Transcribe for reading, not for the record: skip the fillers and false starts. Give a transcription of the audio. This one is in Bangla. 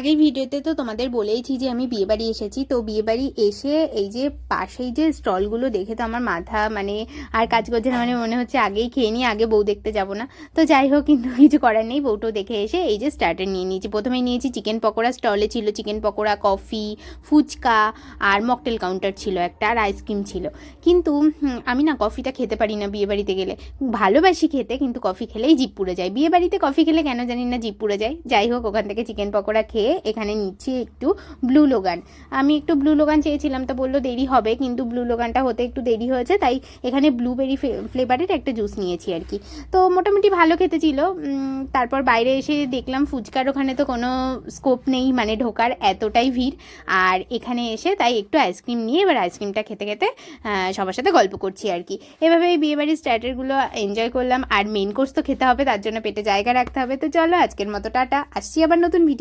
আগের ভিডিওতে তো তোমাদের বলেইছি যে আমি বিয়েবাড়ি এসেছি। তো বিয়েবাড়ি এসে এই যে পাশেই যে স্টলগুলো দেখে তো আমার মাথা মানে আর কাজ করছে না, মানে মনে হচ্ছে আগেই খেয়ে নিই, আগে বউ দেখতে যাব না। তো যাই হোক, কিন্তু কিছু করার নেই, বউটো দেখে এসে এই যে স্টার্টার নিয়ে নিয়েছি। প্রথমেই নিয়েছি চিকেন পকোড়া, স্টলে ছিল চিকেন পকোড়া, কফি, ফুচকা আর মকটেল কাউন্টার ছিল একটা, আর আইসক্রিম ছিল। কিন্তু আমি না কফিটা খেতে পারি না বিয়েবাড়িতে গেলে, ভালোবাসি খেতে কিন্তু কফি খেলেই জিভ পুড়ে যায়। বিয়েবাড়িতে কফি খেলে কেন জানি না জিভ পুড়ে যায়। যাই হোক, ওখান থেকে চিকেন পকোড়া খেয়ে এখানে নিচ্ছি একটু ব্লু লোগান। আমি একটু ব্লু লোগান চেয়েছিলাম, তো বললো দেরি হবে, কিন্তু ব্লু লোগানটা হতে একটু দেরি হয়েছে, তাই এখানে ব্লুবেরি ফ্লেভারের একটা জুস নিয়েছি আর কি। তো মোটামুটি ভালো খেতে ছিল। তারপর বাইরে এসে দেখলাম ফুচকার ওখানে তো কোনো স্কোপ নেই, মানে ঢোকার এতটাই ভিড়। আর এখানে এসে তাই একটু আইসক্রিম নিয়ে এবার আইসক্রিমটা খেতে খেতে সবার সাথে গল্প করছি আর কি। এভাবে এই বিয়েবাড়ির স্টার্টারগুলো এনজয় করলাম, আর মেন কোর্স তো খেতে হবে, তার জন্য পেটে জায়গা রাখতে হবে। তো চলো আজকের মতো টাটা, আসছি আবার নতুন ভিডিও।